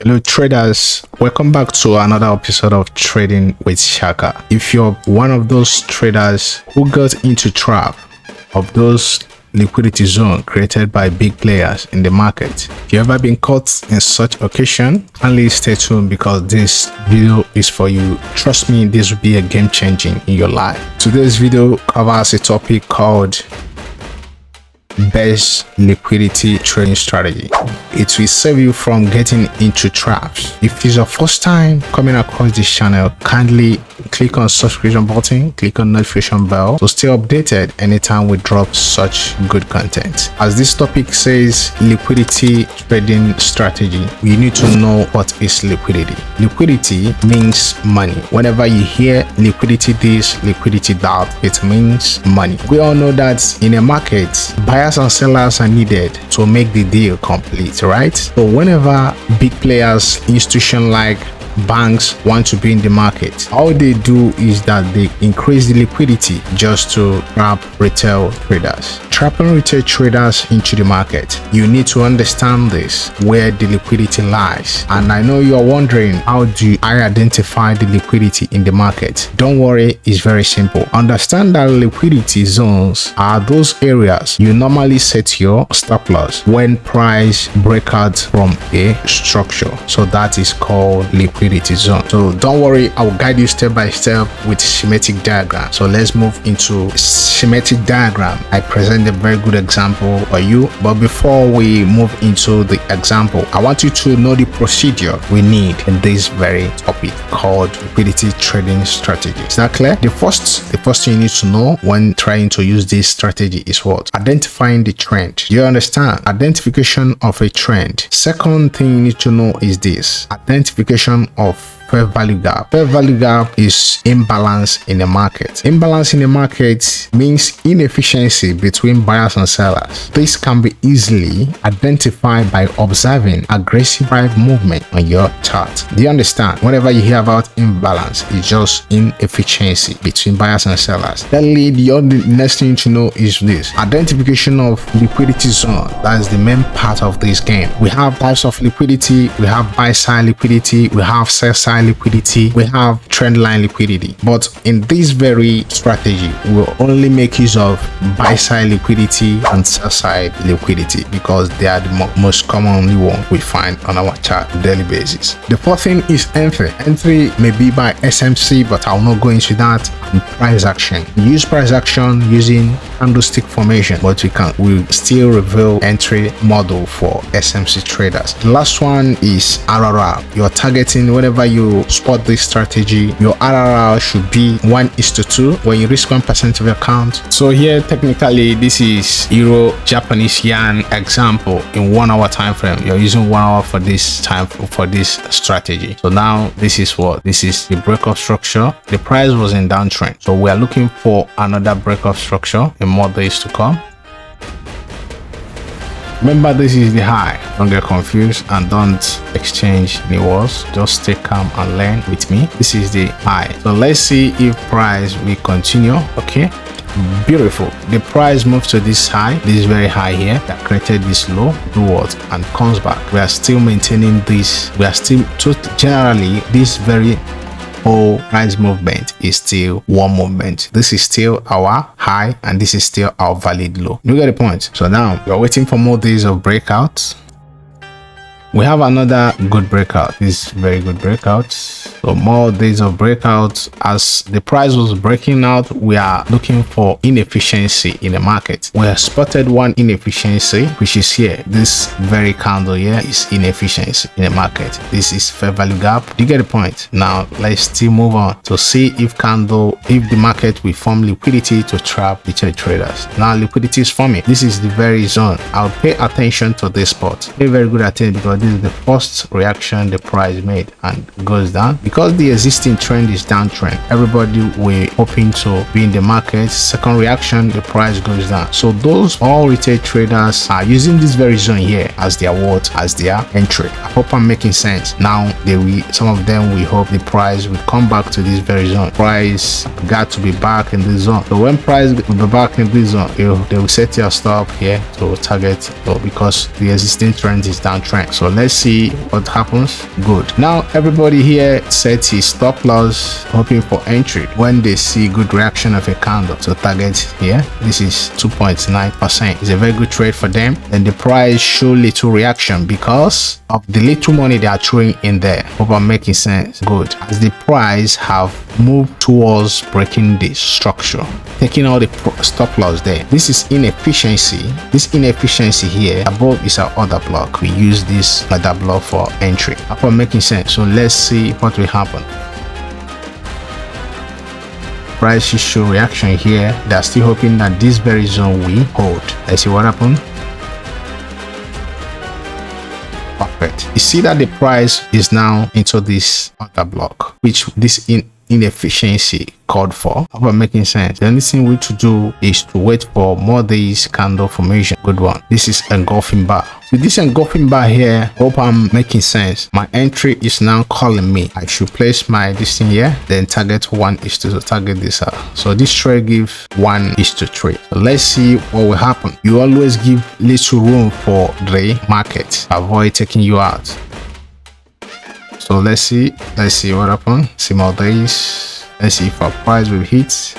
Hello traders, welcome back to another episode of Trading with Shaka. If you're one of those traders who got into trap of those liquidity zone created by big players in the market, if you've ever been caught in such occasion, kindly stay tuned because this video is for you. Trust me, this will be a game changing in your life. Today's video covers a topic called best liquidity trading strategy. It will save you from getting into traps. If it's your first time coming across this channel, kindly click on subscription button, click on notification bell to stay updated anytime we drop such good content. As this topic says, liquidity trading strategy, you need to know what is liquidity. Liquidity means money. Whenever you hear liquidity this, liquidity that, it means money. We all know that in a market, buyers and sellers are needed to make the deal complete, right? So whenever big players, institutions like banks want to be in the market, all they do is that they increase the liquidity just to trap retail traders. Trapping retail traders into the market, you need to understand this, where the liquidity lies. And I know you are wondering, how do I identify the liquidity in the market? Don't worry, it's very simple. Understand that liquidity zones are those areas you normally set your stop loss when price break out from a structure. So that is called liquidity zone. So don't worry, I will guide you step by step with schematic diagram. So let's move into schematic diagram. I present a very good example for you, but before we move into the example, I want you to know the procedure we need in this very topic called liquidity trading strategy. Is that clear? The first thing you need to know when trying to use this strategy is what? Identifying the trend. Do you understand? Identification of a trend. Second thing you need to know is this: identification of fair value gap. Fair value gap is imbalance in the market. Imbalance in the market means inefficiency between buyers and sellers. This can be easily identified by observing aggressive price movement on your chart. Do you understand? Whenever you hear about imbalance, it's just inefficiency between buyers and sellers. Thirdly, the next thing to know is this: identification of liquidity zone. That is the main part of this game. We have types of liquidity. We have buy side liquidity. We have sell side liquidity, we have trend line liquidity. But in this very strategy, we'll only make use of buy side liquidity and sell side liquidity because they are the most commonly one we find on our chart on a daily basis. The fourth thing is entry. Entry may be by SMC, but I'll not go into that. And price action. We use price action using candlestick formation, but we still reveal entry model for SMC traders. The last one is RRR. You're targeting whenever you spot this strategy, your RRR should be 1:2 when you risk 1% of your account. So here technically this is Euro Japanese yen example in 1 hour time frame. You're using 1 hour for this time for this strategy. So now this is the breakup structure. The price was in downtrend, so we are looking for another breakup structure in more days to come. Remember, this is the high. Don't get confused and don't exchange any words. Just stay calm and learn with me. This is the high. So let's see if price will continue. Okay, beautiful. The price moves to this high. This is very high here that created this low. Do what? And comes back. We are still maintaining this. We are still generally this very whole price movement is still one movement. This is still our high and this is still our valid low. You get the point? So now we're waiting for more days of breakouts. We have another good breakout. This very good breakout. So more days of breakouts. As the price was breaking out, we are looking for inefficiency in the market. We have spotted one inefficiency, which is here. This very candle here is inefficiency in the market. This is fair value gap. You get the point? Now let's still move on to see if the market will form liquidity to trap retail traders. Now liquidity is forming. This is the very zone. I'll pay attention to this spot. Pay very good attention because this is the first reaction the price made and goes down. because the existing trend is downtrend. Everybody were hoping to be in the market. Second reaction, the price goes down. So those all retail traders are using this very zone here as their what, as their entry. I hope I'm making sense. Now some of them will hope the price will come back to this very zone. Price got to be back in this zone. So when price will be back in this zone, they will set your stop here to target, because the existing trend is downtrend. So let's see what happens. Good. Now everybody here sets his stop loss, hoping for entry when they see good reaction of a candle. So target here, this is 2.9%. It's a very good trade for them. And the price show little reaction because of the little money they are throwing in there. Hope I'm making sense. Good. As the price have moved towards breaking the structure, taking all the stop loss there. This is inefficiency. This inefficiency here above is our order block. We use this order block for entry. Hope I'm making sense. So let's see what will happen. Price should show reaction here. They're still hoping that this very zone will hold. Let's see what happened. Perfect. You see that the price is now into this order block, which this inefficiency called for. Hope I'm making sense. The only thing we need to do is to wait for more days candle formation. Good one. This is engulfing bar. With this engulfing bar here, hope I'm making sense. My entry is now calling me. I should place my this thing here, then target 1 is to target this. So this trade gives 1 is to 3. So let's see what will happen. You always give little room for the market. Avoid taking you out. So let's see what happened. See more days. Let's see if our price will hit.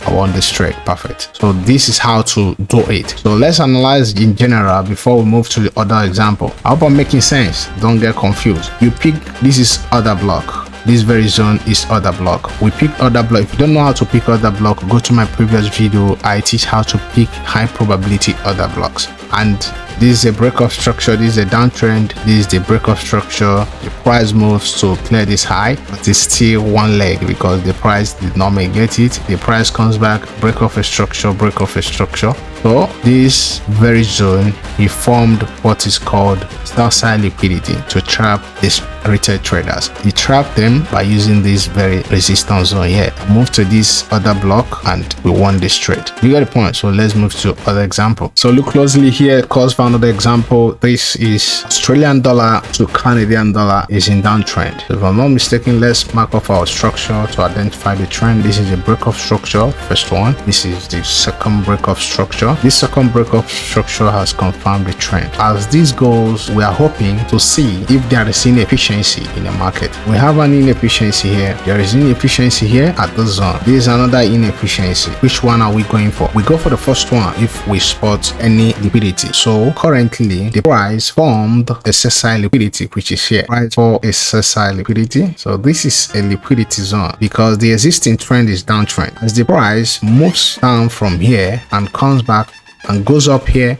I want this trade. Perfect. So this is how to do it. So let's analyze in general before we move to the other example. I hope I'm making sense. Don't get confused. You pick, this is other block. This very zone is other block. We pick other block. If you don't know how to pick other block, go to my previous video. I teach how to pick high probability other blocks. And this is a break of structure. This is a downtrend. This is the break of structure. The price moves to clear this high, but it's still one leg because the price did not make it. The price comes back, break of a structure, break of a structure. So this very zone, he formed what is called sell side liquidity to trap these retail traders. He trapped them by using this very resistance zone here. Move to this other block and we won this trade. You got the point. So let's move to other example. So look closely here. Cause for another example, this is Australian dollar to Canadian dollar is in downtrend. If I'm not mistaken, let's mark off our structure to identify the trend. This is a break of structure, first one. This is the second break of structure. This second break of structure has confirmed the trend. As this goes, we are hoping to see if there is inefficiency in the market. We have an inefficiency here. There is inefficiency here at this zone. This is another inefficiency. Which one are we going for? We go for the first one if we spot any liquidity. So currently the price formed a SSI liquidity, which is here. Price for a SSI liquidity. So this is a liquidity zone because the existing trend is downtrend. As the price moves down from here and comes back and goes up here,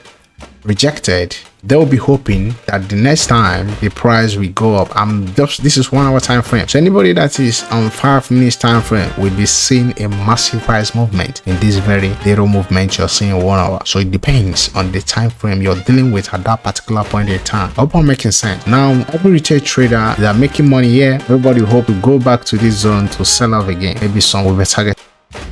rejected, they'll be hoping that the next time the price will go up. This is 1 hour time frame. So anybody that is on 5 minutes time frame will be seeing a massive price movement in this very little movement you're seeing in 1 hour. So it depends on the time frame you're dealing with at that particular point in time. I hope I'm making sense. Now every retail trader that are making money here, everybody hope to go back to this zone to sell off again. Maybe some will be target.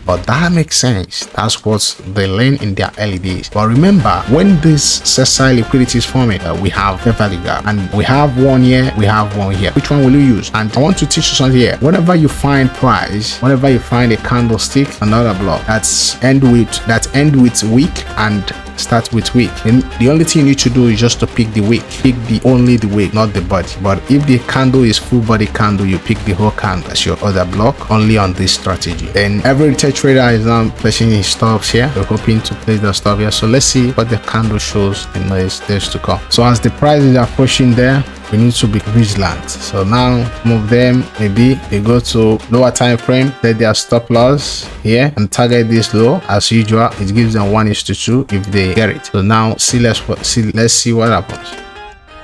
But that makes sense. That's what they learn in their early days. But remember, when this SSI liquidity is forming, we have a value gap, and we have one here, we have one here. Which one will you use? And I want to teach you something here. Whenever you find price, whenever you find a candlestick, another block that's end with weak and start with weak, and the only thing you need to do is just to pick the wick. Pick only the wick, not the body. But if the candle is full body candle, you pick the whole candle as your other block only on this strategy. Then every retail trader is now placing his stops here. We're hoping to place the stop here. So let's see what the candle shows in the days to come. So as the prices are pushing there, we need to be vigilant. So now some of them, maybe they go to lower time frame, set their stop loss here and target this low. As usual, it gives them 1:2 if they get it. So now let's see what happens.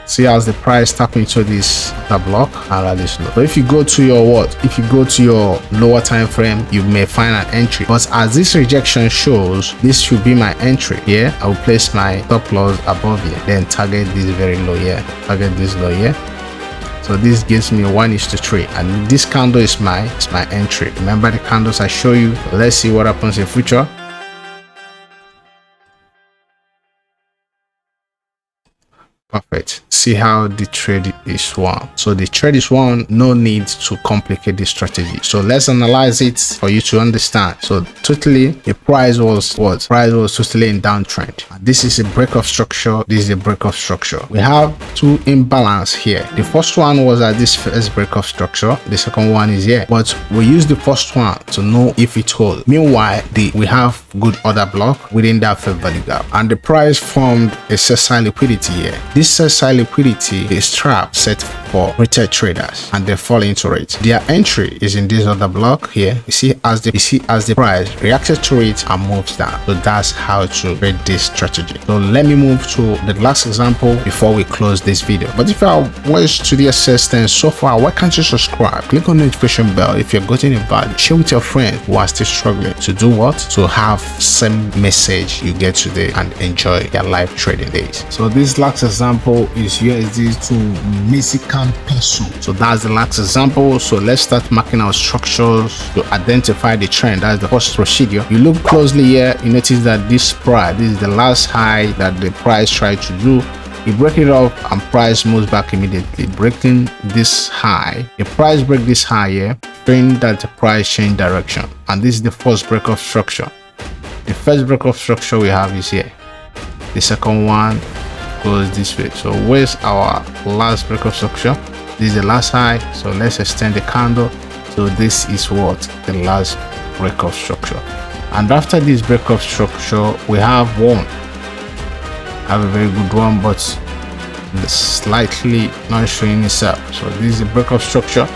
See as the price tap into this block and at this low. So if you go to your lower time frame, you may find an entry. But as this rejection shows, this should be my entry here. I will place my stop loss above here, then target this very low here. Target this low here. So this gives me 1:3, and this candle is my entry. Remember the candles I show you. Let's see what happens in future. Perfect. See how the trade is won. So the trade is won, no need to complicate the strategy. So let's analyze it for you to understand. So totally the price was what? Price was totally in downtrend. This is a break of structure. This is a break of structure. We have two imbalance here. The first one was at this first break of structure. The second one is here. But we use the first one to know if it holds. Meanwhile, we have good order block within that fair value gap. And the price formed a SISSION liquidity here. This SISSION liquidity is trap set for retail traders, and they fall into it. Their entry is in this other block here. You see as the price reacted to it and moves down. So that's how to trade this strategy. So let me move to the last example before we close this video. But if you are watched to the assistant so far, why can't you subscribe? Click on the notification bell if you're getting a value. Share with your friends who are still struggling to do what? To have same message you get today and enjoy your live trading days. So this last example is USD to Mexican peso. So that's the last example. So let's start marking our structures to identify the trend. That's the first procedure. You look closely here, you notice that this is the last high that the price tried to do. You break it off and price moves back immediately, breaking this high. The price break this high here, showing that the price change direction. And this is the first break of structure. The first break of structure we have is here. The second one goes this way. So where's our last break of structure? This is the last high. So let's extend the candle. So this is what the last break of structure. And after this break of structure, we have one. Have a very good one, but slightly not showing itself. So this is a break of structure.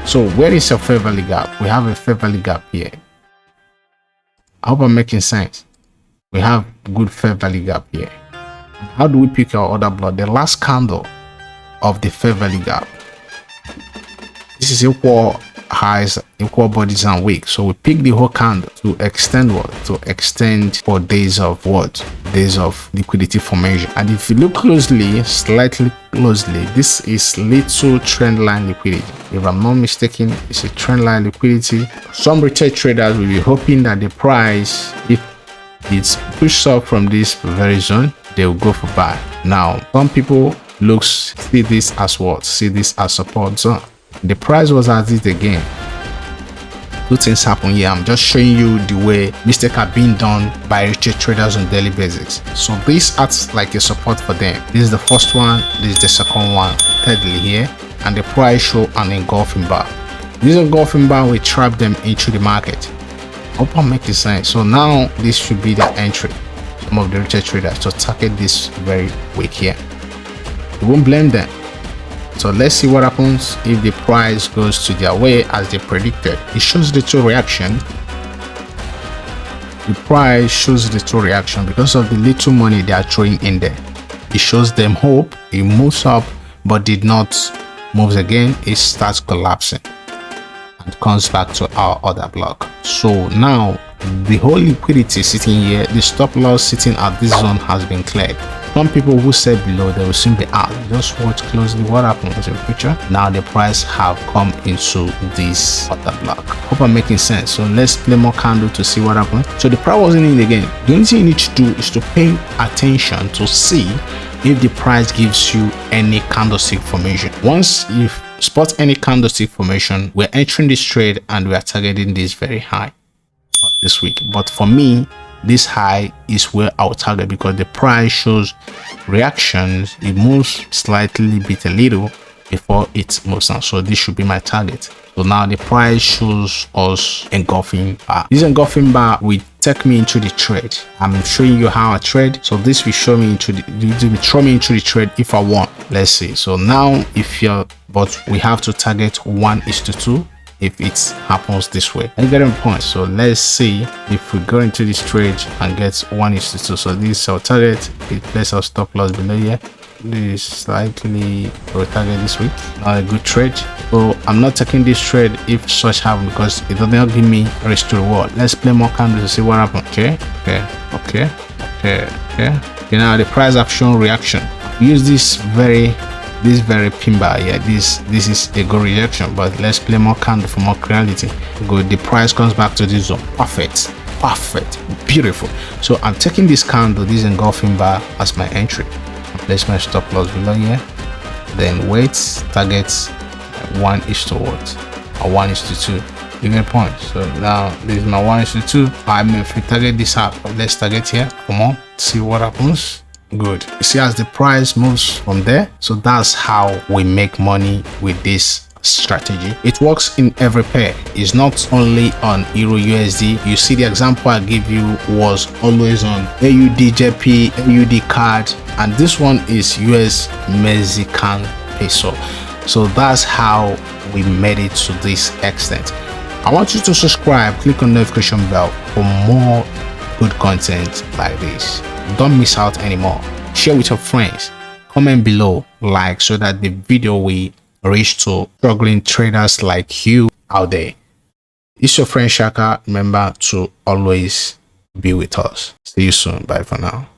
So where is a fair value gap? We have a fair value gap here. I hope I'm making sense. We have good fair value gap here. How do we pick our order block? The last candle of the fair value gap. This is equal highs, equal bodies and wicks. So we pick the whole candle to extend what? To extend for days of what? Days of liquidity formation. And if you look closely, slightly closely, this is little trend line liquidity. If I'm not mistaken, it's a trend line liquidity. Some retail traders will be hoping that the price, if it's pushed up from this very zone, they will go for buy. Now, some people see this as what? See this as support zone. The price was at it again. Two things happen here. I'm just showing you the way mistakes are being done by retail traders on daily basis. So this acts like a support for them. This is the first one. This is the second one. Thirdly here, and the price show an engulfing bar. This engulfing bar will trap them into the market. Hope I'm making sense. So now this should be the entry. Some of the retail traders to target this very weak here. You won't blame them. So let's see what happens if the price goes to their way as they predicted. It shows little reaction. The price shows little reaction because of the little money they are throwing in there. It shows them hope. It moves up but did not move again. It starts collapsing and comes back to our order block. So now the whole liquidity sitting here, the stop loss sitting at this zone has been cleared. Some people who said below, they will soon be out. Just watch closely what happens in the future. Now the price have come into this order block. Hope I'm making sense. So let's play more candle to see what happens. So the price wasn't in again. The only thing you need to do is to pay attention to see if the price gives you any candlestick formation. Once you spot any candlestick formation, we're entering this trade and we are targeting this very high this week. But for me, this high is where I'll target because the price shows reactions. It moves slightly bit a little before it moves down. So this should be my target. So now the price shows us engulfing bar. This engulfing bar will take me into the trade. I'm showing you how I trade. So this will show me into the trade if I want. Let's see. So now but we have to target 1:2 if it happens this way. I get a point. So let's see if we go into this trade and get 1:2. So this is our target. It places our stop loss below here. This is slightly our target this week. Not a good trade. So I'm not taking this trade if such happen because it does not give me risk to reward. Let's play more candles to see what happens. Okay. Now the price have shown reaction. Use this very this very pin bar here, this is a good rejection, but let's play more candle for more clarity. Good, the price comes back to this zone. Perfect, beautiful. So I'm taking this candle, this engulfing bar, as my entry. I place my stop loss below here, then wait, targets 1:1 or 1:2. You get a point. So now this is my 1:2. I mean, if we target this up, let's target here. Come on, see what happens. Good. You see as the price moves from there. So that's how we make money with this strategy. It works in every pair. It's not only on Euro USD. You see the example I gave you was always on AUD JP, AUD CAD, and this one is US Mexican peso. So that's how we made it to this extent. I want you to subscribe, click on the notification bell for more good content like this. Don't miss out anymore. Share with your friends, comment below, like, so that the video will reach to struggling traders like you out there. It's your friend Shaka. Remember to always be with us. See you soon. Bye for now.